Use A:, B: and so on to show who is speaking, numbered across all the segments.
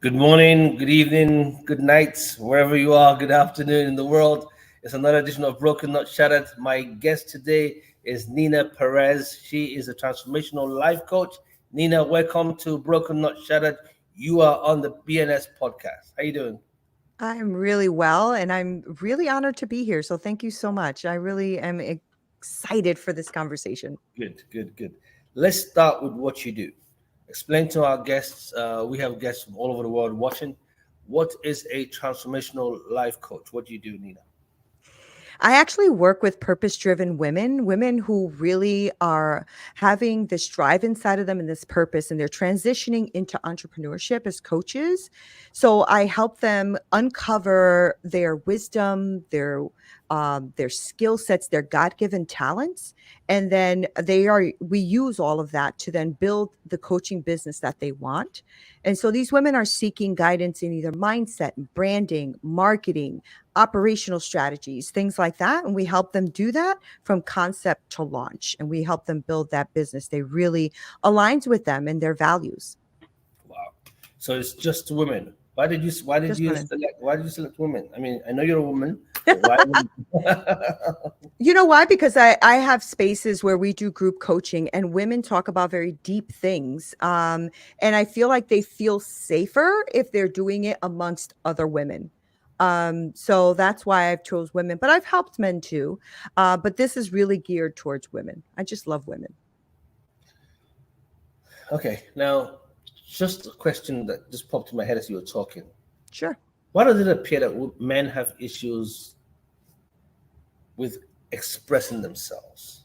A: Good morning, good evening, good night, wherever you are, good afternoon in the world. It's another edition of Broken Not Shattered. My guest today is Nina Perez. She is a transformational life coach. Nina, welcome to Broken Not Shattered. You are on the BNS podcast. How you doing?
B: I'm really well, and I'm really honored to be here. So thank you so much. I really am excited for this conversation.
A: Good, good, good. Let's start with what you do. Explain to our guests, we have guests from all over the world watching. What is a transformational life coach? What do you do, Nina?
B: I actually work with purpose driven women, women who really are having this drive inside of them and this purpose, and they're transitioning into entrepreneurship as coaches. So I help them uncover their wisdom, their skill sets, their God given talents, and then we use all of that to then build the coaching business that they want. And so these women are seeking guidance in either mindset, branding, marketing, operational strategies, things like that. And we help them do that from concept to launch. And we help them build that business. They really aligns with them and their values.
A: Wow. So it's just women. Why did
B: Just
A: you
B: women.
A: select women? I mean, I know you're a woman, but why women?
B: You know why? Because I have spaces where we do group coaching and women talk about very deep things. And I feel like they feel safer if they're doing it amongst other women. So that's why I've chose women, but I've helped men too. But this is really geared towards women. I just love women.
A: Okay, now just a question that just popped in my head as you were talking.
B: Sure.
A: Why does it appear that men have issues with expressing themselves?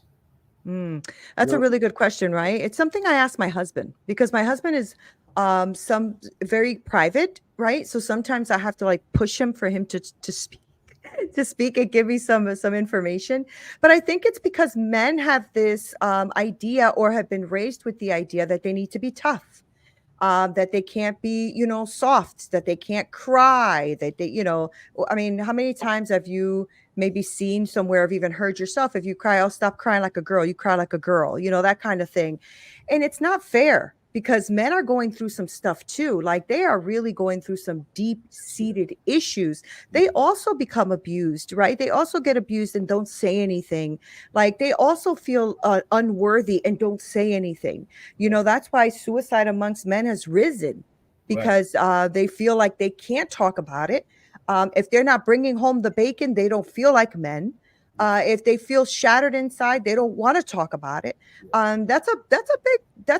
B: That's a
A: You
B: really good question, right? It's something I ask my husband because my husband is some very private, right? So sometimes I have to like push him for him to speak to speak and give me some information. But I think it's because men have this idea or have been raised with the idea that they need to be tough, that they can't be, soft, that they can't cry, that I mean, how many times have you maybe seen somewhere, have even heard yourself, if you cry, oh, stop crying like a girl, you cry like a girl, that kind of thing. And it's not fair because men are going through some stuff too. Like they are really going through some deep seated issues. They also become abused, right? They also get abused and don't say anything. Like they also feel unworthy and don't say anything. That's why suicide amongst men has risen
A: right.
B: because they feel like they can't talk about it. If they're not bringing home the bacon, they don't feel like men. If they feel shattered inside, they don't want to talk about it. That's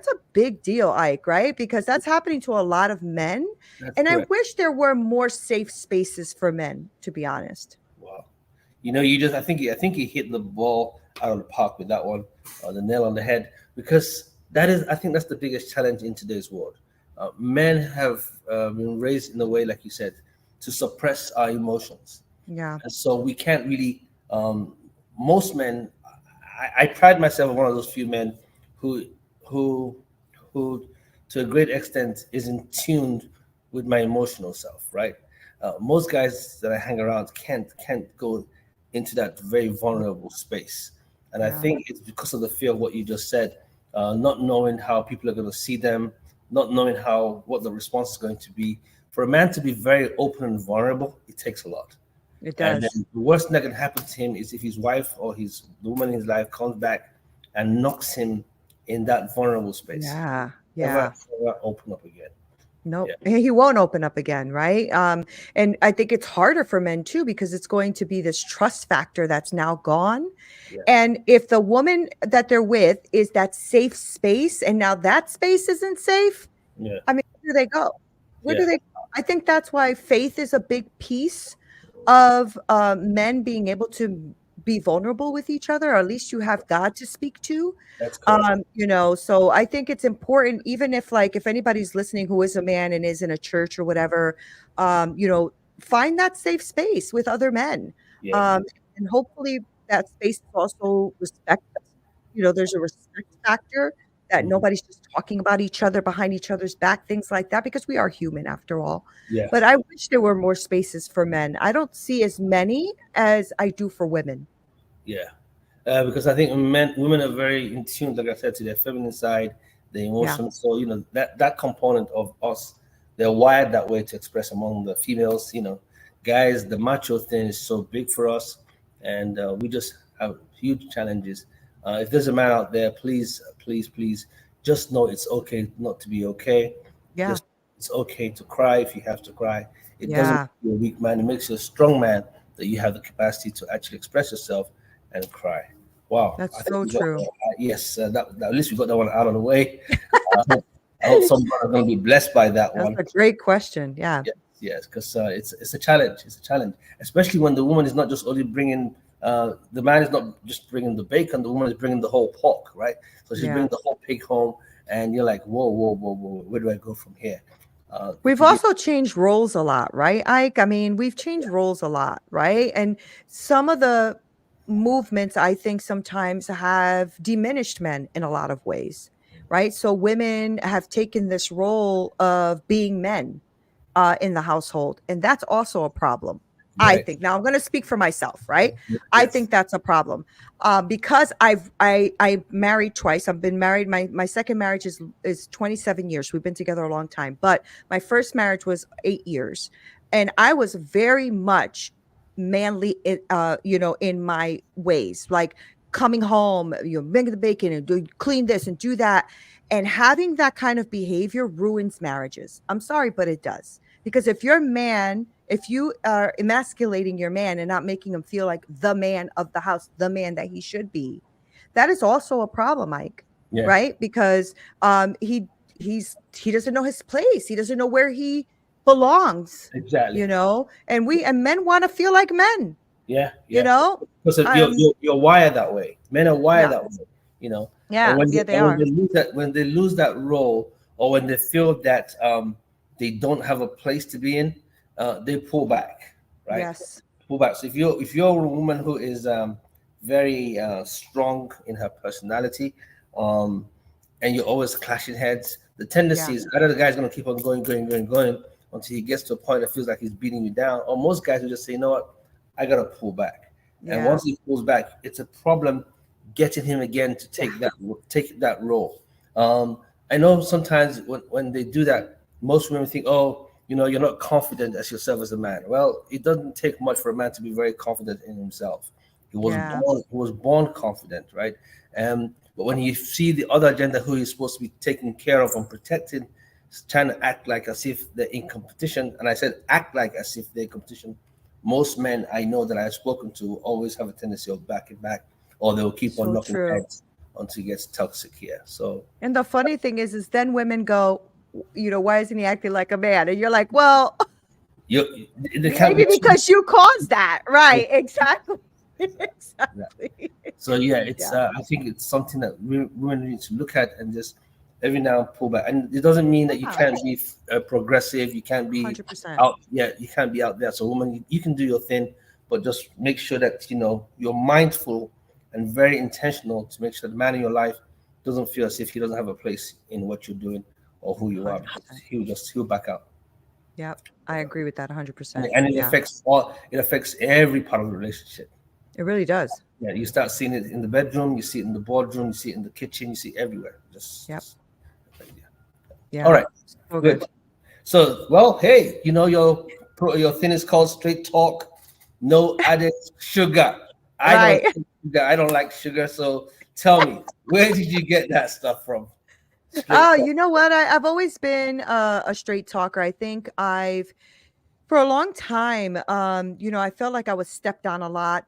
B: a big deal, Ike, right? Because that's happening to a lot of men,
A: That's
B: and I
A: correct.
B: wish there were more safe spaces for men. To be honest,
A: Wow. You just I think you hit the ball out of the park with that one, the nail on the head, because I think that's the biggest challenge in today's world. Men have been raised in a way, like you said, to suppress our emotions,
B: yeah,
A: and so we can't really. Most men, I pride myself as one of those few men who who who to a great extent is in tuned with my emotional self, right? Most guys that I hang around can't go into that very vulnerable space, and I
B: yeah.
A: think it's because of the fear of what you just said, not knowing how people are going to see them, not knowing how what the response is going to be. For a man to be very open and vulnerable, it takes a lot.
B: It
A: And
B: does.
A: then the worst thing that can happen to him is if his wife or the woman in his life comes back and knocks him in that vulnerable space.
B: Yeah,
A: Never
B: yeah.
A: ever open up again.
B: Nope.
A: Yeah,
B: He won't open up again, right? And I think it's harder for men too because it's going to be this trust factor that's now gone.
A: yes,
B: And if the woman that they're with is that safe space and now that space isn't safe,
A: yeah,
B: I mean, where do they go? Where do
A: yeah,
B: they go? I think that's why faith is a big piece of men being able to be vulnerable with each other, or at least you have God to speak to.
A: that's correct.
B: So I think it's important, even if like if anybody's listening who is a man and is in a church or whatever, find that safe space with other men.
A: Yeah,
B: Um, and hopefully that space is also respect. There's a respect factor that
A: mhm,
B: nobody's just talking about each other behind each other's back, things like that, because we are human after all.
A: yeah,
B: But I wish there were more spaces for men. I don't see as many as I do for women.
A: yeah. Because I think women are very in tune, like I said, to their feminine side, the
B: Yeah.
A: emotions. So that component of us they're wired that way to express among the females. Guys, the macho thing is so big for us, and we just have huge challenges. If there's a man out there, please, please, please, just know it's okay not to be okay.
B: Yeah.
A: Just it's okay to cry if you have to cry. It doesn't
B: Yeah.
A: make you a weak man. It makes you a strong man that you have the capacity to actually express yourself and cry. Wow, I
B: That's
A: think
B: so
A: we got
B: true.
A: yes. At least we got that one out of the way. I hope someone are going to be blessed by that
B: That's
A: one.
B: a great question. Yeah.
A: Yes, yes, because it's a challenge. It's a challenge, especially when the woman is not just only bringing. The man is not just bringing the bacon. The woman is bringing the whole pork, right? So she's
B: Yeah.
A: bringing the whole pig home, and you're like, whoa, whoa, whoa, whoa, where do I go from here? It
B: We've
A: can be
B: also changed roles a lot, right, Ike? I mean, we've changed roles a lot, right? And some of the movements, I think, sometimes have diminished men in a lot of ways, right? So women have taken this role of being men in the household. And that's also a problem, I
A: right.
B: think. Now I'm going to speak for myself, right? I
A: Yes,
B: think that's a problem because I married twice. I've been married. My second marriage is 27 years. We've been together a long time, but my first marriage was 8 years, and I was very much manly, in my ways, like coming home, making the bacon and clean this and do that. And having that kind of behavior ruins marriages. I'm sorry, but it does. Because if you are emasculating your man and not making him feel like the man of the house, the man that he should be, that is also a problem, Mike.
A: yeah,
B: Right? Because he doesn't know his place. He doesn't know where he belongs.
A: exactly.
B: And men want to feel like men.
A: Yeah,
B: You
A: yeah.
B: know,
A: Because
B: um,
A: you're wired that way. Men are wired
B: yeah,
A: that way, you know. And
B: yeah, yeah, they
A: when they
B: are.
A: lose that role, or when they feel that they don't have a place to be in, they pull back, right?
B: Yes,
A: Pull back. So if you're a woman who is very strong in her personality, um, and you're always clashing heads, the tendency
B: yeah,
A: is either the guy's going to keep on going, going, going, going until he gets to a point that feels like he's beating you down, or most guys will just say, you know what, I got to pull back. And
B: yeah,
A: once he pulls back, it's a problem getting him again to
B: yeah.
A: take that role. I know sometimes when they do that, most women think, oh, you're not confident as yourself as a man. Well, it doesn't take much for a man to be very confident in himself.
B: Yeah.
A: He was born confident, right? But when you see the other gender who he's supposed to be taking care of and protecting, trying to act like as if they're in competition, and I said act like as if they're in competition. Most men I know that I've spoken to always have a tendency of backing back, or they'll keep on
B: So
A: knocking
B: true.
A: heads until it gets toxic here. So
B: And the funny thing is then women go, why isn't he acting like a man? And you're like, well,
A: you, there can't be
B: maybe
A: two.
B: because you caused that. Right. Exactly. Exactly.
A: So yeah, it's
B: Yeah.
A: I think it's something that women need to look at and just every now and pull back. And it doesn't mean that you
B: Yeah.
A: can't be progressive, you can't be
B: 100%.
A: out. Yeah, you can't be out there. So woman, you can do your thing, but just make sure that you're mindful and very intentional to make sure the man in your life doesn't feel as if he doesn't have a place in what you're doing or who you are, because
B: 100%.
A: he'll back out.
B: Yep. I agree with that
A: And,
B: 100%.
A: and it
B: Yeah.
A: affects every part of the relationship.
B: It really does.
A: Yeah, you start seeing it in the bedroom, you see it in the boardroom, you see it in the kitchen, you see it everywhere.
B: Yep.
A: Yeah. All
B: Yeah.
A: right,
B: So
A: good.
B: good.
A: So, well, hey, your thing is called straight talk, no added sugar. I don't
B: Right.
A: like sugar. I don't like sugar. So, tell me, where did you get that stuff from? Straight
B: Oh,
A: talk.
B: you know what? I've always been a straight talker. I think for a long time, I felt like I was stepped on a lot,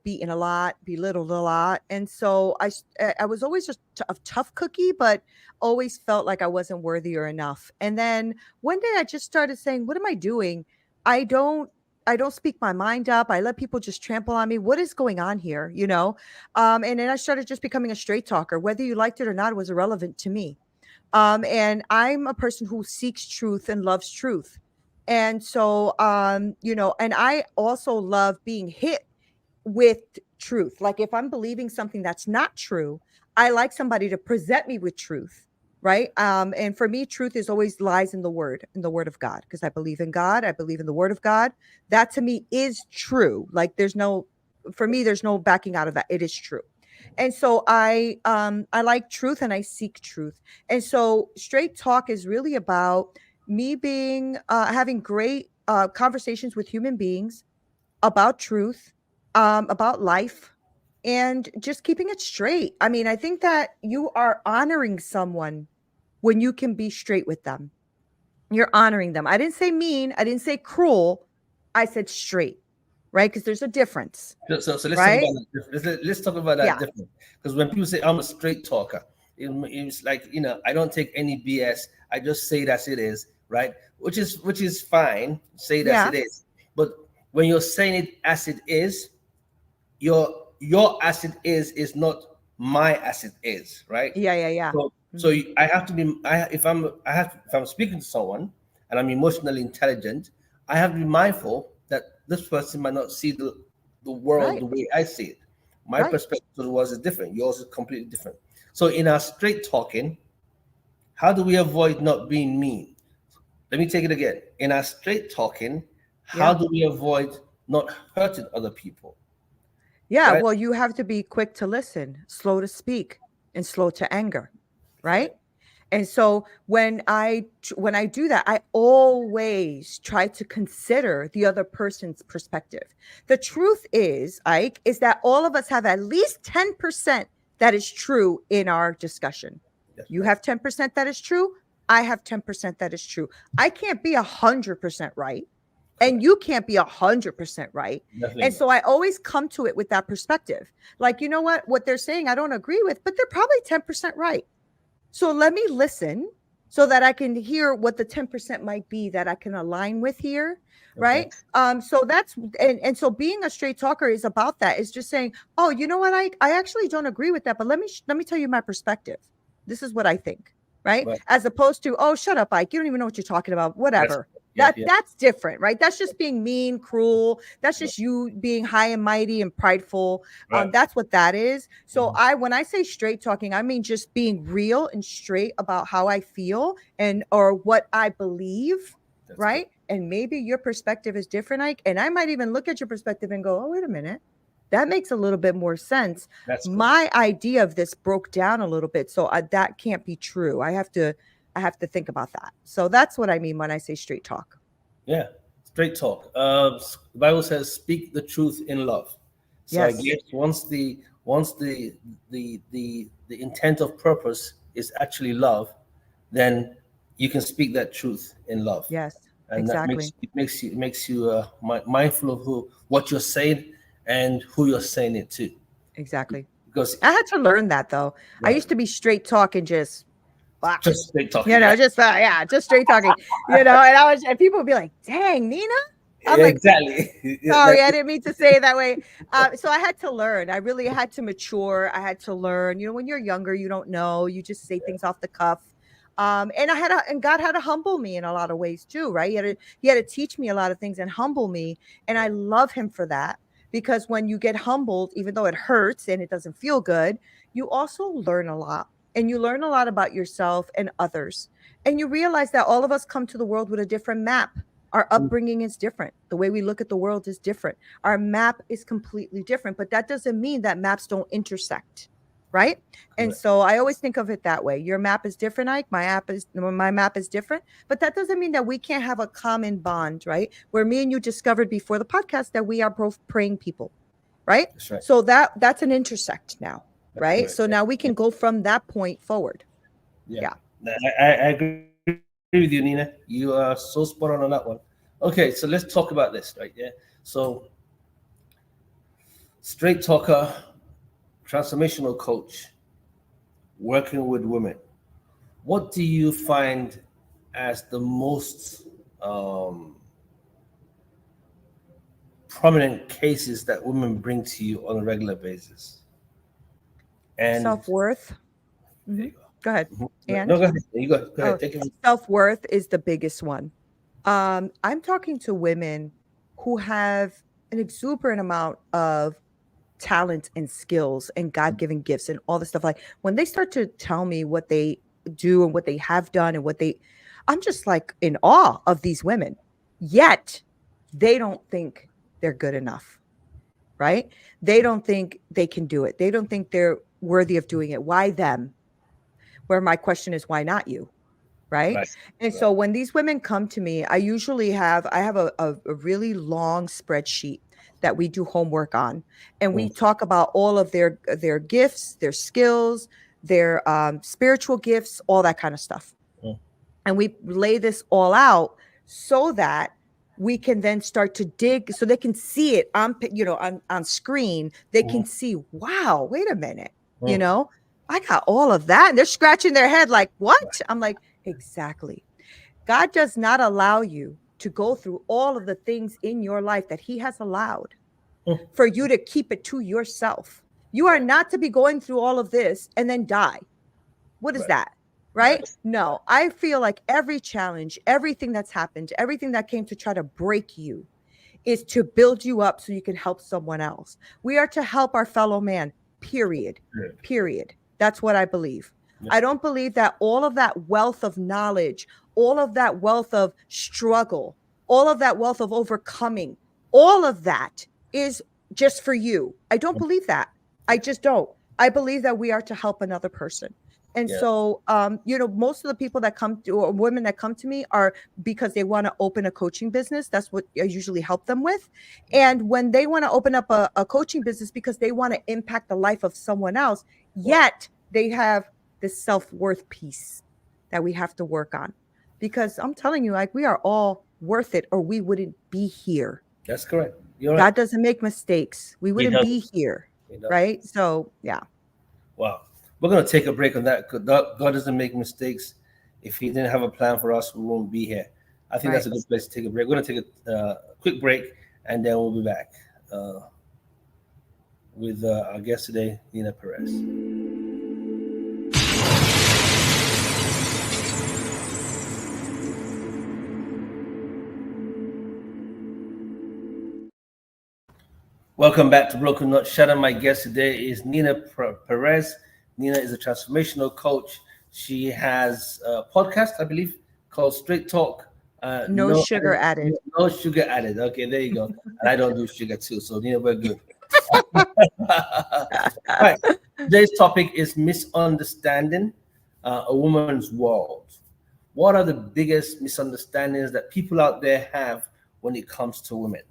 B: beaten a lot, belittled a lot. And so I was always just a tough cookie, but always felt like I wasn't worthy or enough. And then one day I just started saying, what am I doing? I don't. I don't speak my mind up. I let people just trample on me. What is going on here? And then I started just becoming a straight talker. Whether you liked it or not was irrelevant to me. And I'm a person who seeks truth and loves truth. And so, and I also love being hit with truth. Like if I'm believing something that's not true, I like somebody to present me with truth. Right. And for me, truth is always lies in the word of God, because I believe in God. I believe in the word of God. That to me is true. Like for me, there's no backing out of that. It is true. And so I like truth and I seek truth. And so straight talk is really about me being having great conversations with human beings about truth, about life, and just keeping it straight. I mean, I think that you are honoring someone when you can be straight with them. You're honoring them. I didn't say mean, I didn't say cruel. I said straight, right? Because there's a difference,
A: So let's talk about
B: right?
A: that. Let's talk about that
B: Yeah.
A: difference. Because when people say I'm a straight talker, it's like, I don't take any BS. I just say it as it is, right? Which is fine. Say it as
B: Yeah.
A: it is. But when you're saying it as it is, your as it is not my as it is, right?
B: Yeah. Yeah. Yeah.
A: So
B: Mhm.
A: I have to be. If I'm speaking to someone and I'm emotionally intelligent, I have to be mindful that this person might not see the world
B: Right.
A: the way I see it. My
B: Right.
A: perspective of the world is different. Yours is completely different. So in our straight talking, how do we avoid not being mean? Let me take it again. In our straight talking, how
B: Yeah.
A: do we avoid not hurting other people?
B: Yeah.
A: Right?
B: Well, you have to be quick to listen, slow to speak, and slow to anger, right?
A: Right.
B: And so when I do that, I always try to consider the other person's perspective. The truth is, Ike, is that all of us have at least 10% that is true in our discussion.
A: That's
B: You
A: right.
B: have 10% that is true. I have 10% that is true. I can't be 100% right. And
A: Correct.
B: you can't be 100% right.
A: Definitely
B: And
A: not.
B: so I always come to it with that perspective. Like, you know what they're saying, I don't agree with, but they're probably 10% right. So let me listen so that I can hear what the 10% might be that I can align with here.
A: Okay.
B: Right. So that's and so being a straight talker is about that. It's just saying, oh, you know what, I actually don't agree with that, but let me tell you my perspective. This is what I think. Right.
A: Right.
B: As opposed to, oh, shut up, Ike. You don't even know what you're talking about.
A: That's
B: Whatever.
A: yeah, yeah.
B: That's different, right? That's just being mean, cruel. That's
A: Right.
B: just you being high and mighty and prideful.
A: Right.
B: That's what that is. So
A: Mhm.
B: when I say straight talking, I mean just being real and straight about how I feel and or what I believe,
A: That's good.
B: right? And maybe your perspective is different, Ike. And I might even look at your perspective and go, oh, wait a minute. That makes a little bit more sense.
A: That's good.
B: My idea of this broke down a little bit, so that can't be true. I have to think about that. So that's what I mean when I say straight talk.
A: Yeah. Straight talk. The Bible says, "Speak the truth in love." So I
B: Yes.
A: guess once the intent of purpose is actually love, then you can speak that truth in love,
B: Yes.
A: and that makes
B: Exactly.
A: it makes you mindful of what you're saying and who you're saying it to.
B: Exactly.
A: Because
B: I had to learn that though. I
A: right,
B: used to be straight talk and just ah,
A: just straight talking. Yeah,
B: just yeah, just straight talking, and people would be like, "Dang, Nina." I'm like,
A: exactly. Yeah,
B: sorry, I didn't mean to say it that way. So I had to learn. I really had to mature. I had to learn. When you're younger, you don't know. You just say things off the cuff. And God had to humble me in a lot of ways too, right? He had to teach me a lot of things and humble me. And I love him for that because when you get humbled, even though it hurts and it doesn't feel good, you also learn a lot. And you learn a lot about yourself and others. And you realize that all of us come to the world with a different map. Our upbringing is different. The way we look at the world is different. Our map is completely different, but that doesn't mean that maps don't intersect, right? And
A: correct.
B: so I always think of it that way. Your map is different, Ike. My map is different, but that doesn't mean that we can't have a common bond, right? Where me and you discovered before the podcast that we are both praying people, right?
A: That's right.
B: So that's an intersect now,
A: That's
B: right?
A: correct.
B: So
A: Yeah,
B: now we
A: yeah,
B: can go from that point forward.
A: yeah.
B: Yeah.
A: I agree with you, Nina. You are so spot on that one. Okay, so let's talk about this, right? Yeah. So, straight talker, transformational coach, working with women. What do you find as the most prominent cases that women bring to you on a regular basis? And
B: Self-worth.
A: there
B: Mhm.
A: you go.
B: Go ahead.
A: Mhm. No,
B: And
A: go ahead. You go
B: oh,
A: ahead. Take it.
B: self-worth is the biggest one. I'm talking to women who have an exuberant amount of talent and skills and God-given gifts and all this stuff. Like when they start to tell me what they do and what they have done and I'm just like in awe of these women. Yet they don't think they're good enough, right? They don't think they can do it. They don't think they're worthy of doing it. Why them? Where my question is, why not you? right?
A: Right.
B: And
A: Right.
B: so when these women come to me, I have a really long spreadsheet that we do homework on, and we
A: Mm,
B: talk about all of their gifts, their skills, their spiritual gifts, all that kind of stuff.
A: mm,
B: And we lay this all out so that we can then start to dig, so they can see it on on screen. They
A: mm,
B: can see, wow, wait a minute, you
A: mm.
B: know, I got all of that, and they're scratching their head like, what? I'm like, exactly. God does not allow you to go through all of the things in your life that he has allowed
A: Mm.
B: for you to keep it to yourself. You are
A: Right.
B: not to be going through all of this and then die. What is
A: Right.
B: that?
A: Right.
B: Right? No, I feel like every challenge, everything that's happened, everything that came to try to break you is to build you up so you can help someone else. We are to help our fellow man, period.
A: Good.
B: Period. That's what I believe.
A: Yeah.
B: I don't believe that all of that wealth of knowledge, all of that wealth of struggle, all of that wealth of overcoming, all of that is just for you. I don't
A: Mm.
B: believe that. I just don't. I believe that we are to help another person. And
A: Yeah.
B: so, most of the people that come to, or women that come to me, are because they want to open a coaching business. That's what I usually help them with. And when they want to open up a coaching business because they want to impact the life of someone else,
A: Right.
B: yet they have this self-worth piece that we have to work on. Because I'm telling you, like, we are all worth it, or we wouldn't be here.
A: That's correct. You're right.
B: God doesn't make mistakes. We
A: He
B: wouldn't
A: doesn't.
B: be here.
A: He doesn't.
B: Right. So, yeah.
A: Wow. We're gonna take a break on that. 'Cause God doesn't make mistakes. If He didn't have a plan for us, we won't be here. I think that's
B: Right.
A: a good place to take a break. We're gonna take a quick break, and then we'll be back with our guest today, Nina Perez. Welcome back to Broken Not Shattered. My guest today is Nina Perez. Nina is a transformational coach. She has a podcast, I believe, called Straight Talk.
B: No sugar added.
A: No sugar added. Okay, there you go. And I don't do sugar too, so Nina, we're good. All right. Today's topic is misunderstanding a woman's world. What are the biggest misunderstandings that people out there have when it comes to women?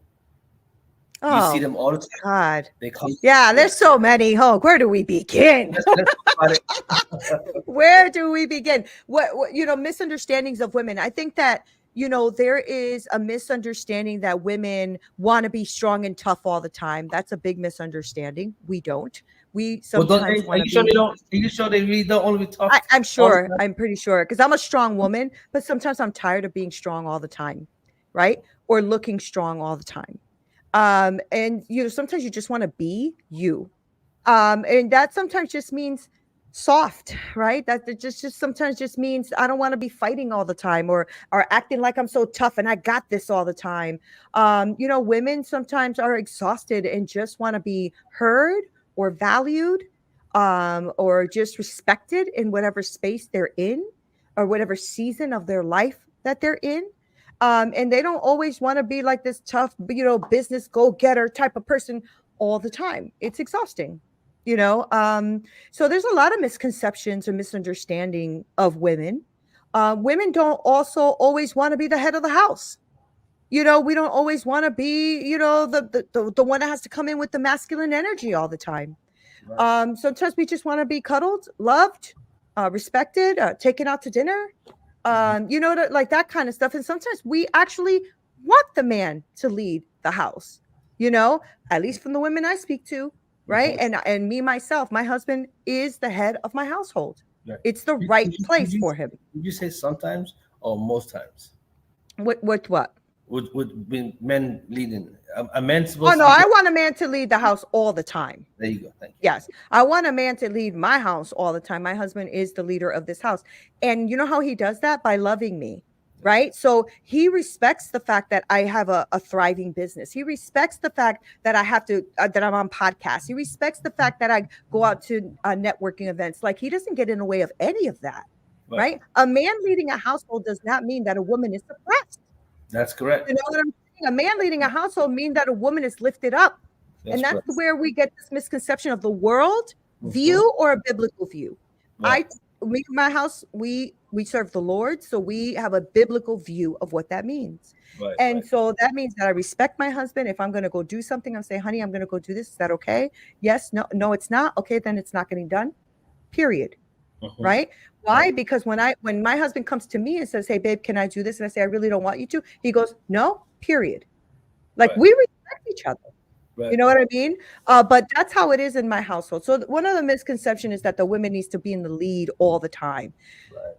A: You see
B: Oh,
A: them all the time.
B: God.
A: They come.
B: Yeah, there's so many. Oh, where do we begin?
A: Let's talk about it.
B: Where do we begin? What misunderstandings of women. I think that, there is a misunderstanding that women want to be strong and tough all the time. That's a big misunderstanding. We don't. We
A: Well,
B: sometimes
A: are
B: want to
A: you sure they
B: be.
A: don't? Are you sure they really don't want to be tough?
B: I'm
A: all the
B: sure.
A: time?
B: I'm pretty sure, because I'm a strong woman, but sometimes I'm tired of being strong all the time, right? Or looking strong all the time. And sometimes you just want to be you. And that sometimes just means soft, right? That just sometimes just means I don't want to be fighting all the time, or acting like I'm so tough and I got this all the time. Women sometimes are exhausted and just want to be heard or valued, or just respected in whatever space they're in, or whatever season of their life that they're in. And they don't always want to be like this tough, business go-getter type of person all the time. It's exhausting, so there's a lot of misconceptions or misunderstanding of women. Women don't also always want to be the head of the house. We don't always want to be, the one that has to come in with the masculine energy all the time.
A: Right.
B: Sometimes we just want to be cuddled, loved, respected, taken out to dinner, like that kind of stuff. And sometimes we actually want the man to lead the house, at least from the women I speak to, right?
A: Mhm.
B: And me, myself, my husband is the head of my household.
A: Right.
B: It's the
A: Did,
B: right
A: did you, did,
B: place
A: you,
B: for him.
A: did you say sometimes or most times?
B: What?
A: Would be men leading? A man
B: Oh
A: supposed to
B: no,
A: be?
B: I want a man to lead the house all the time.
A: There you go. Thank you.
B: Yes, I want a man to lead my house all the time. My husband is the leader of this house. And you know how he does that? By loving me, right? So he respects the fact that I have a thriving business. He respects the fact that I have to, that I'm on podcasts. He respects the fact that I go out to networking events. Like, he doesn't get in the way of any of that,
A: Right.
B: right? A man leading a household does not mean that a woman is suppressed.
A: That's correct.
B: You know what I'm saying? A man leading a household means that a woman is lifted up.
A: That's
B: And that's
A: correct.
B: where we get this misconception of the world
A: Mhm.
B: view or a biblical view.
A: Right.
B: me and my house, we serve the Lord, so we have a biblical view of what that means.
A: Right,
B: And
A: right.
B: so that means that I respect my husband. If I'm going to go do something, I'm saying, honey, I'm going to go do this. Is that okay? Yes. No, no, it's not. Okay, then it's not getting done. Period.
A: Mm-hmm.
B: Right? Why?
A: Right,
B: Because when my husband comes to me and says, hey, babe, can I do this? And I say, I really don't want you to. He goes, no, period. Like
A: right,
B: we respect each other. You
A: right.
B: know what I mean? But that's how it is in my household. So one of the misconception is that the women needs to be in the lead all the time.
A: Right.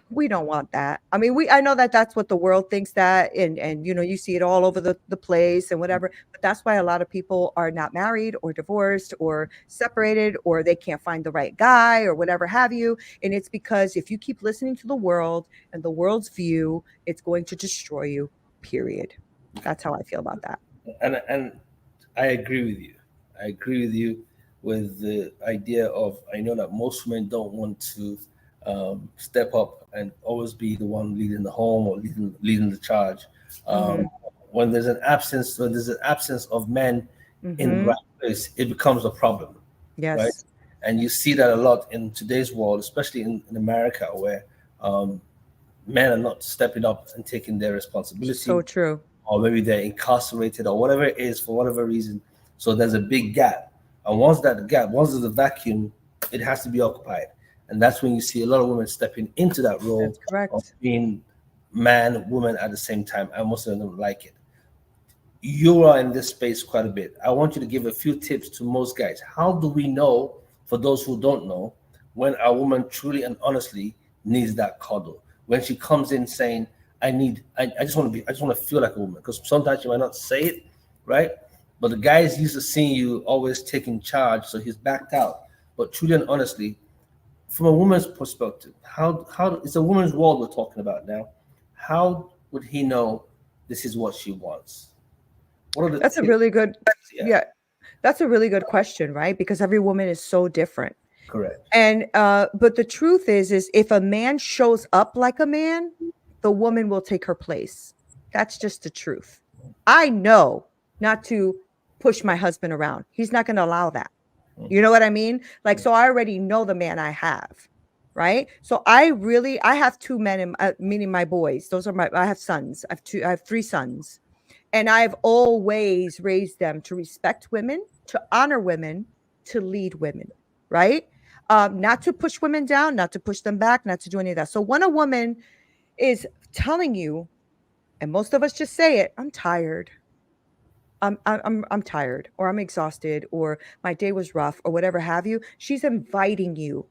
B: We don't want that. I mean, I know that that's what the world thinks that, and you see it all over the place and whatever. But that's why a lot of people are not married or divorced or separated, or they can't find the right guy or whatever have you. And it's because if you keep listening to the world and the world's view, it's going to destroy you. Period. That's how I feel about that.
A: And I agree with you. I agree with you with the idea of, I know that most women don't want to step up and always be the one leading the home or leading the charge.
B: Hmm.
A: Um, when there's an absence of men in the
B: Hmm.
A: right place, it becomes a problem, right?
B: Yes.
A: And you see that a lot in today's world, especially in America, where um, men are not stepping up and taking their
B: So
A: responsibility,
B: true.
A: or maybe they're incarcerated or whatever it is for whatever reason. So there's a big gap. And once there's a vacuum, it has to be occupied. And that's when you see a lot of women stepping into that role
B: That's
A: of
B: correct.
A: being man, woman at the same time. And most of them don't like it. You are in this space quite a bit. I want you to give a few tips to most guys. How do we know, for those who don't know, when a woman truly and honestly needs that cuddle? When she comes in saying, I just want to be, I just want to feel like a woman. Because sometimes you might not say it, right? But the guy is used to seeing you always taking charge, so he's backed out. But truly and honestly, from a woman's perspective, how it's a woman's world we're talking about now. How would he know this is what she wants? What are the
B: That's a
A: tips?
B: really good,
A: Yeah,
B: yeah, that's a really good question, right? Because every woman is so different.
A: correct.
B: And but the truth is if a man shows up like a man, the woman will take her place. That's just the truth. I know not to push my husband around. He's not going to allow that. You know
A: Mhm.
B: what I mean? Like, so I already know the man I have, right? So I have two men, meaning my boys. Those are I have sons. I have three sons. And I've always raised them to respect women, to honor women, to lead women, right? Not to push women down, not to push them back, not to do any of that. So when a woman is telling you, and most of us just say it, I'm tired. I'm tired, or I'm exhausted, or my day was rough, or whatever have you. She's inviting you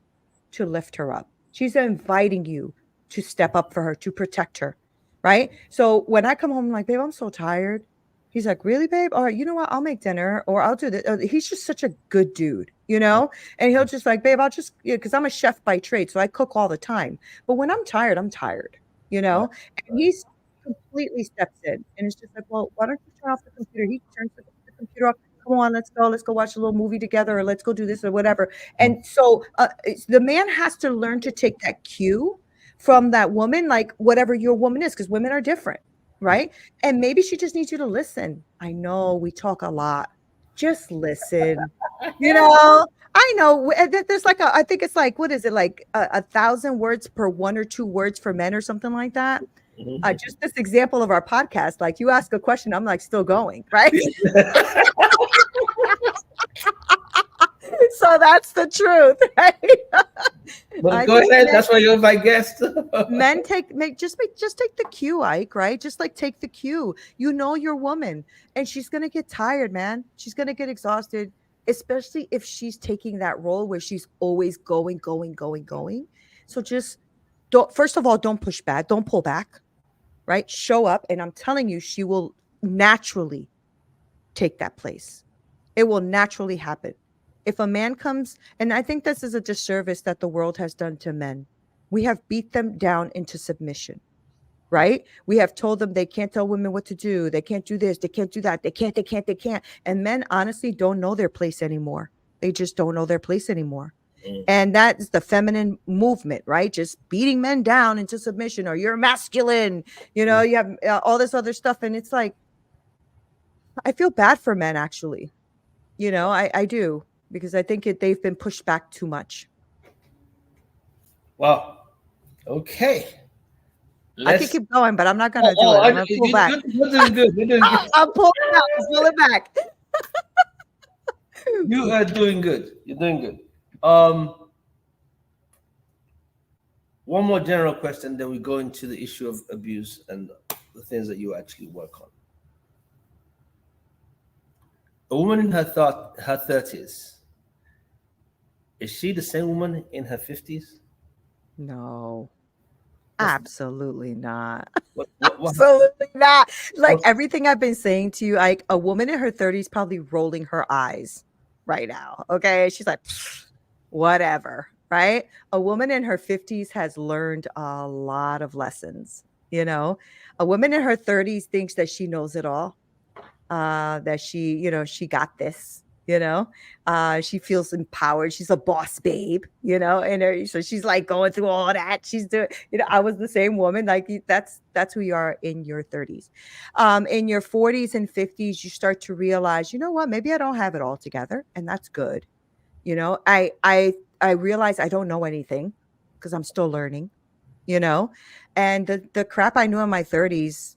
B: to lift her up. She's inviting you to step up for her, to protect her, right? So when I come home, I'm like, babe, I'm so tired. He's like, really, babe? All right, you know what? I'll make dinner, or I'll do this. He's just such a good dude. And he'll just like, babe, I'll just, because I'm a chef by trade, so I cook all the time. But when I'm tired, I'm tired, you
A: Right,
B: know? And
A: right.
B: he's completely steps in. And it's just like, well, why don't you turn off the computer? He turns the computer off. Come on, let's go. Let's go watch a little movie together, or let's go do this or whatever.
A: Mm.
B: And so the man has to learn to take that cue from that woman, like whatever your woman is, because women are different, right? And maybe she just needs you to listen. I know we talk a lot. Just listen. You know, I know there's like I think it's like, what is it, like 1,000 words per 1 or 2 words for men or something like that.
A: Mhm.
B: Just this example of our podcast, like you ask a question, I'm like still going, right? So that's the truth, right?
A: But
B: I
A: go
B: think
A: ahead.
B: men
A: That's why you're my guest.
B: men just take the cue, Ike, right? Just like take the cue. You know your woman, and she's gonna get tired, man. She's gonna get exhausted, especially if she's taking that role where she's always going, going, going, going. So just don't, first of all, don't push back, don't pull back, right? Show up, and I'm telling you, she will naturally take that place. It will naturally happen. If a man comes, and I think this is a disservice that the world has done to men, we have beat them down into submission, right? We have told them they can't tell women what to do. They can't do this. They can't do that. They can't. And men honestly don't know their place anymore. They just don't know their place anymore.
A: Mm.
B: And that is the feminine movement, right? Just beating men down into submission, or you're masculine,
A: Mm.
B: you have all this other stuff. And it's like, I feel bad for men, actually. I do, because I think they've been pushed back too much.
A: Wow. Okay.
B: I could
A: Let's.
B: keep going, but I'm not
A: Oh,
B: gonna do it. I'm gonna pull
A: you're
B: back.
A: good. You're doing good. You're doing good.
B: I'm pulling back. I'm pulling back.
A: You are doing good. You're doing good. Um, One more general question, then we go into the issue of abuse and the things that you actually work on. A woman in her 30s, is she the same woman in her 50s?
B: No,
A: What's
B: absolutely not.
A: what
B: Absolutely not. Like
A: what's
B: everything I've been saying to you, like a woman in her 30s probably rolling her eyes right now. Okay. She's like, whatever. Right. A woman in her 50s has learned a lot of lessons. You know, a woman in her 30s thinks that she knows it all, that she, she got this, she feels empowered. She's a boss babe, so she's like going through all that. She's doing, I was the same woman. Like that's who you are in your 30s. In your 40s and 50s, you start to realize, you know what, maybe I don't have it all together, and that's good. I realize I don't know anything because I'm still learning, you know, and the crap I knew in my 30s,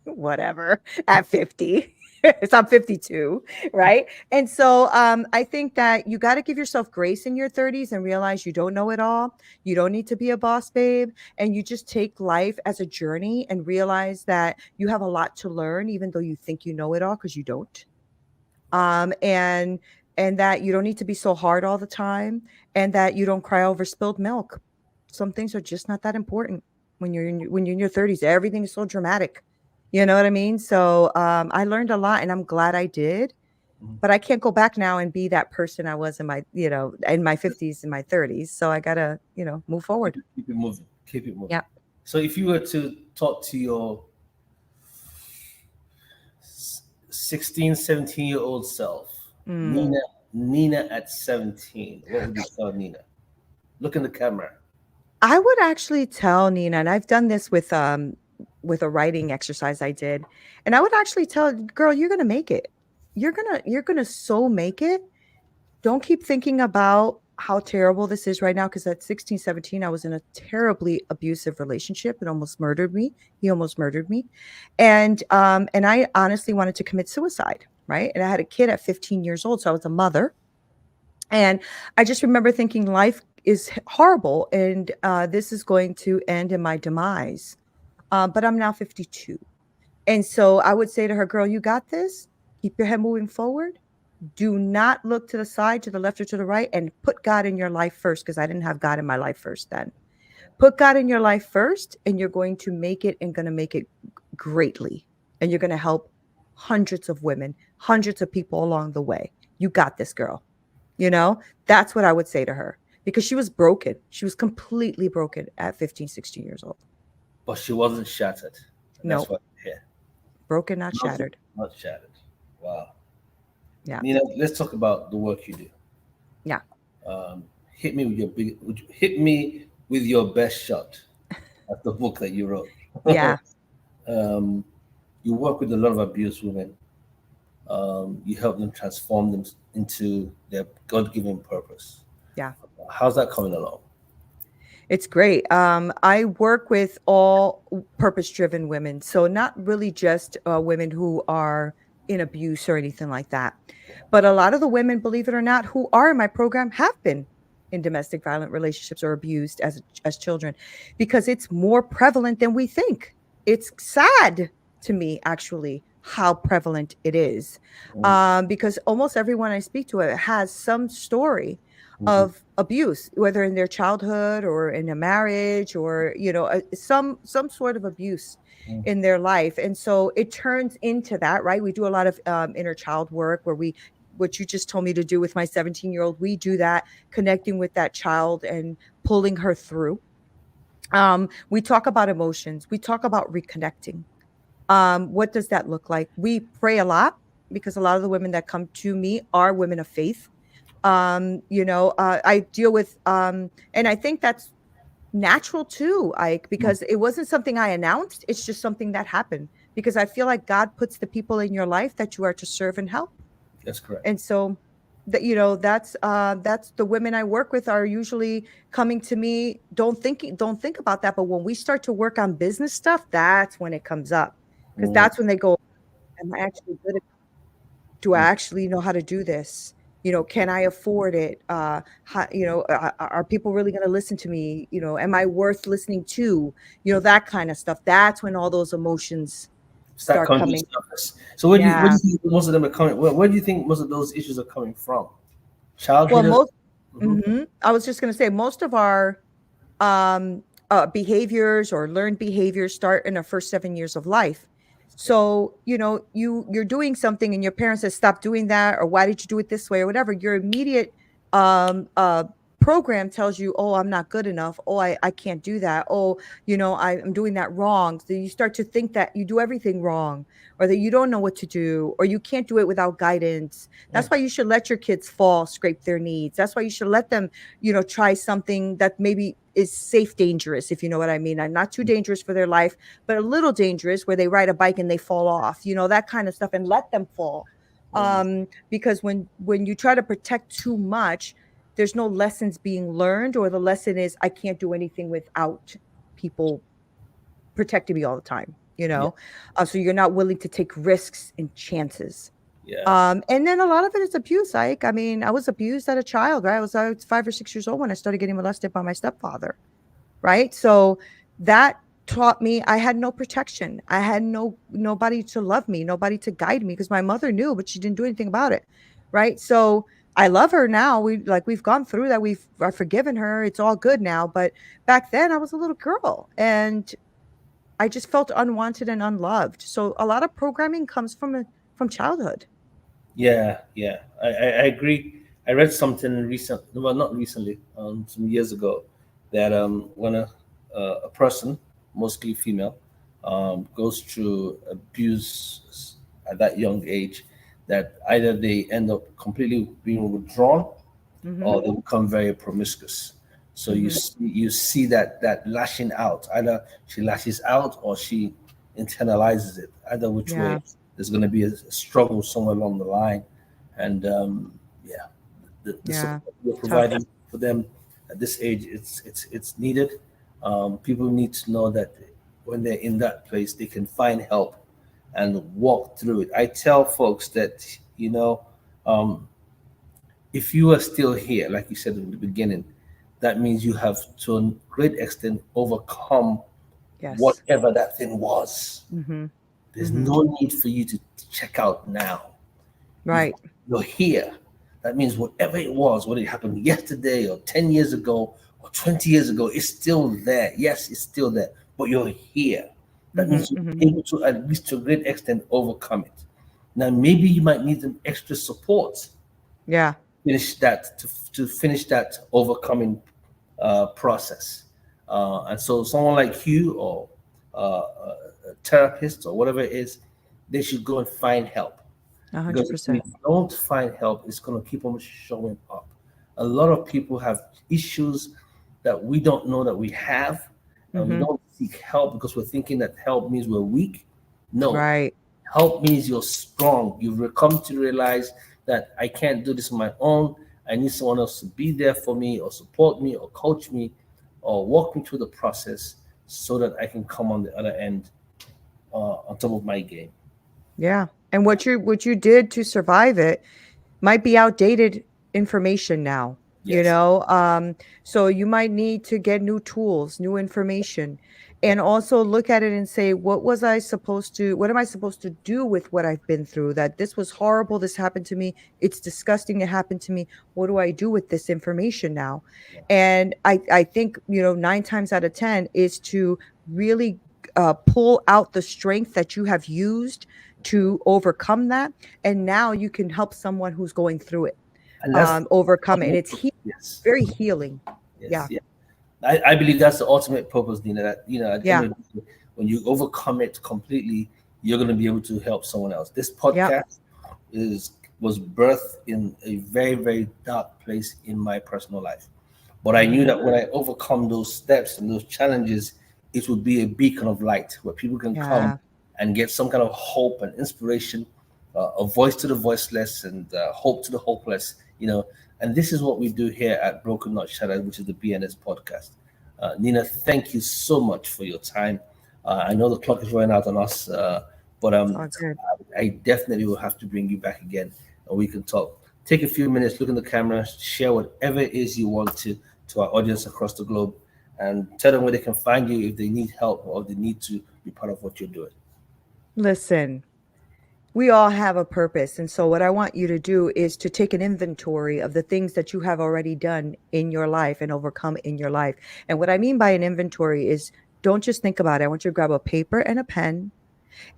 B: whatever, at 50. So I'm 52, right? And so I think that you got to give yourself grace in your 30s and realize you don't know it all. You don't need to be a boss babe. And you just take life as a journey and realize that you have a lot to learn, even though you think you know it all, because you don't. um and and that you don't need to be so hard all the time, and that you don't cry over spilled milk. Some things are just not that important when you're in your 30s. Everything is so dramatic, you know what I mean? So I learned a lot and I'm glad I did,
A: Mhm.
B: but I can't go back now and be that person I was in my, in my 50s and my 30s. So I gotta, move forward.
A: Keep it moving. Keep it moving.
B: Yeah.
A: So if you were to talk to your 16, 17-year-old self,
B: Mm.
A: Nina at 17, what would you tell Nina? Look in the camera.
B: I would actually tell Nina, and I've done this with a writing exercise I did, and I would actually tell, girl, you're gonna make it. You're gonna so make it. Don't keep thinking about how terrible this is right now, because at 16, 17, I was in a terribly abusive relationship. It almost murdered me. He almost murdered me. And I honestly wanted to commit suicide, right? And I had a kid at 15 years old, so I was a mother. And I just remember thinking life is horrible, and this is going to end in my demise. But I'm now 52. And so I would say to her, girl, you got this. Keep your head moving forward. Do not look to the side, to the left, or to the right, and put God in your life first, because I didn't have God in my life first then. Put God in your life first, and you're going to make it, and going to make it greatly. And you're going to help hundreds of women, hundreds of people along the way. You got this, girl. That's what I would say to her, because she was broken. She was completely broken at 15, 16 years old.
A: But she wasn't shattered. And that's
B: No,
A: what, yeah,
B: broken, not
A: not,
B: shattered.
A: not shattered. Wow.
B: Yeah.
A: Nina, let's talk about the work you do.
B: Yeah.
A: Hit me with your best shot. That's the book that you wrote.
B: Yeah.
A: um, you work with a lot of abused women. You help them transform them into their God-given purpose.
B: Yeah.
A: How's that coming along?
B: It's great. I work with all purpose driven women. So, not really just women who are in abuse or anything like that. But a lot of the women, believe it or not, who are in my program have been in domestic violent relationships or abused as children, because it's more prevalent than we think. It's sad to me, actually, how prevalent it is,
A: Mm,
B: because almost everyone I speak to has some story
A: mhm,
B: of abuse, whether in their childhood or in a marriage, or some sort of abuse
A: mm,
B: in their life. And so it turns into that, right? We do a lot of inner child work, where we, what you just told me to do with my 17-year-old, we do that, connecting with that child and pulling her through. We talk about emotions, we talk about reconnecting. What does that look like? We pray a lot, because a lot of the women that come to me are women of faith. I deal with and I think that's natural too, Ike,
A: mm.
B: because it wasn't something I announced. It's just something that happened, because I feel like God puts the people in your life that you are to serve and help.
A: That's correct.
B: And so that that's the women I work with are usually coming to me, don't think about that, but when we start to work on business stuff, that's when it comes up, because
A: Mm,
B: that's when they go, am I actually good at, do I
A: mm.
B: actually know how to do this? Can I afford it? Are people really going to listen to me? Am I worth listening to? That kind of stuff. That's when all those emotions
A: Start
B: start
A: coming to the
B: coming.
A: surface. So where do
B: Yeah.
A: you think most of them are coming? Where do you think most of those issues are coming from?
B: Well,
A: Childhood. Mm-hmm.
B: I was just going to say, most of our um, behaviors or learned behaviors start in our first 7 years of life. So, you're doing something and your parents says, stop doing that, or why did you do it this way, or whatever. Your immediate um, uh, program tells you, oh, I'm not good enough. Oh, I can't do that. Oh, I'm doing that wrong. So you start to think that you do everything wrong, or that you don't know what to do, or you can't do it without guidance. That's why you should let your kids fall, scrape their knees. That's why you should let them try something that maybe is safe, dangerous, if you know what I mean. And not too dangerous for their life, but a little dangerous, where they ride a bike and they fall off, that kind of stuff, and let them fall.
A: Mm-hmm.
B: Because when you try to protect too much, there's no lessons being learned, or the lesson is, I can't do anything without people protecting me all the time,
A: Yeah.
B: so you're not willing to take risks and chances.
A: Yeah.
B: And then a lot of it is abuse. I mean, I was abused at a child, right? I was 5 or 6 years old when I started getting molested by my stepfather, right? So that taught me I had no protection. I had nobody to love me, nobody to guide me, because my mother knew, but she didn't do anything about it, right? So I love her now. We've gone through that. I've forgiven her. It's all good now. But back then, I was a little girl, and I just felt unwanted and unloved. So a lot of programming comes from childhood.
A: Yeah. Yeah. I agree. I read something recent. Well, not recently. Some years ago, that when a person, mostly female, goes through abuse at that young age, that either they end up completely being withdrawn,
B: Hmm.
A: or they become very promiscuous. So
B: Hmm.
A: you see that lashing out. Either she lashes out or she internalizes it. Either which way,
B: Yeah.
A: there's going to be a struggle somewhere along the line, and yeah, the
B: Yeah.
A: support we're
B: Tough.
A: providing for them at this age, it's needed. People need to know that when they're in that place, they can find help and walk through it. I tell folks that, um, if you are still here, like you said in the beginning, that means you have to a great extent overcome
B: Yes.
A: whatever that thing was.
B: Hmm.
A: There's
B: Hmm.
A: no need for you to check out now. You've,
B: Right.
A: you're here. That means whatever it was, whether it happened yesterday or 10 years ago or 20 years ago, it's still there. Yes, it's still there, but you're here. That
B: Hmm.
A: means you're
B: Hmm.
A: able to, at least to a great extent, overcome it. Now, maybe you might need some extra support,
B: Yeah.
A: to finish that overcoming process. And so, someone like you, or a therapist, or whatever it is, they should go and find help,
B: A hundred
A: because if we
B: percent.
A: don't find help, it's going to keep on showing up. A lot of people have issues that we don't know that we have, and we
B: Hmm.
A: don't seek help because we're thinking that help means we're weak. No,
B: Right.
A: help means you're strong. You've come to realize that I can't do this on my own. I need someone else to be there for me, or support me, or coach me, or walk me through the process, so that I can come on the other end, on top of my game.
B: Yeah. And what you did to survive it might be outdated information now,
A: Yes.
B: so you might need to get new tools, new information,
A: Yeah.
B: and also look at it and say, what am I supposed to do with what I've been through? That this was horrible, this happened to me, it's disgusting, it happened to me. What do I do with this information now?
A: Yeah.
B: And I think, 9 times out of 10 is to really pull out the strength that you have used to overcome that, and now you can help someone who's going through it,
A: And that's
B: overcome it, and it's
A: yes.
B: very healing.
A: Yes,
B: Yeah.
A: yeah. I believe that's the ultimate purpose, Dina. That, at the end
B: Yeah.
A: of the day, when you overcome it completely, you're going to be able to help someone else. This
B: Yep.
A: podcast is was birthed in a very, very dark place in my personal life. But I knew
B: Hmm.
A: that when I overcome those steps and those challenges, it would be a beacon of light where people can come
B: Yeah.
A: and get some kind of hope and inspiration, a voice to the voiceless, and hope to the hopeless And this is what we do here at Broken Not Shattered, which is the BNS podcast. Nina, thank you so much for your time. I know the clock is running out on us, but
B: It's all good.
A: I definitely will have to bring you back again, and we can talk. Take a few minutes, look in the camera, share whatever it is you want to our audience across the globe, and tell them where they can find you if they need help or they need to be part of what you're doing.
B: Listen, we all have a purpose. And so, what I want you to do is to take an inventory of the things that you have already done in your life and overcome in your life. And what I mean by an inventory is don't just think about it. I want you to grab a paper and a pen,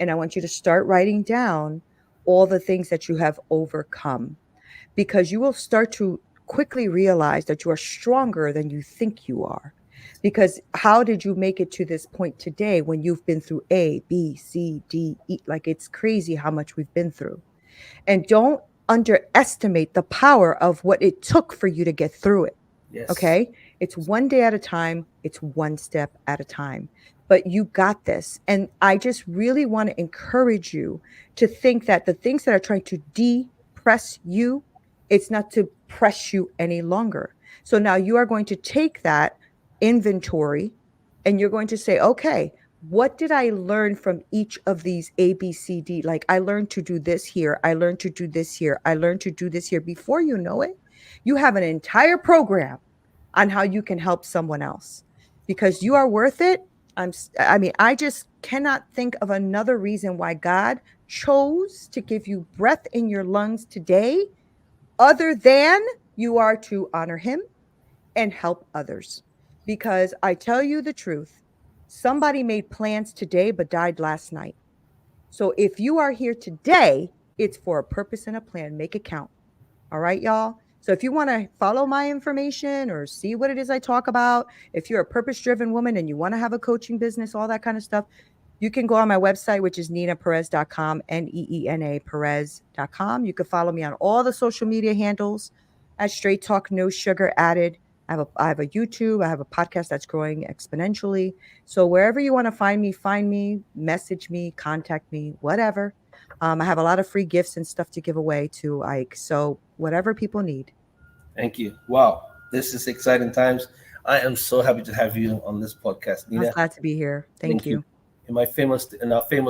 B: and I want you to start writing down all the things that you have overcome, because you will start to quickly realize that you are stronger than you think you are. Because how did you make it to this point today when you've been through A, B, C, D, E? Like, it's crazy how much we've been through. And don't underestimate the power of what it took for you to get through it.
A: Yes.
B: Okay. It's one day at a time. It's one step at a time. But you got this. And I just really want to encourage you to think that the things that are trying to depress you, it's not to press you any longer. So now you are going to take that inventory and you're going to say, okay, what did I learn from each of these A, B, C, D? Like, I learned to do this here. I learned to do this here. I learned to do this here. Before you know it, you have an entire program on how you can help someone else, because you are worth it. I just cannot think of another reason why God chose to give you breath in your lungs today other than you are to honor him and help others. Because I tell you the truth, somebody made plans today but died last night. So if you are here today, it's for a purpose and a plan. Make it count. All right, y'all. So if you want to follow my information or see what it is I talk about, if you're a purpose-driven woman and you want to have a coaching business, all that kind of stuff, you can go on my website, which is ninaperez.com, NEENA Perez.com. You can follow me on all the social media handles at Straight Talk, No Sugar Added. I have a YouTube. I have a podcast that's growing exponentially. So wherever you want to find me, message me, contact me, whatever. I have a lot of free gifts and stuff to give away to Ike. So whatever people need.
A: Thank you. Wow, this is exciting times. I am so happy to have you on this podcast, Nina.
B: I'm glad to be here. Thank you.
A: In our famous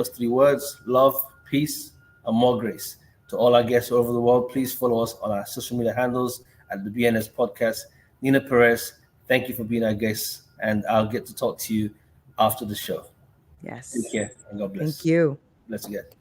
A: 3 words: love, peace, and more grace. To all our guests over the world, please follow us on our social media handles at the BNS Podcast. Nina Perez, thank you for being our guest, and I'll get to talk to you after the show.
B: Yes.
A: Take care and God bless.
B: Thank you.
A: Let's get.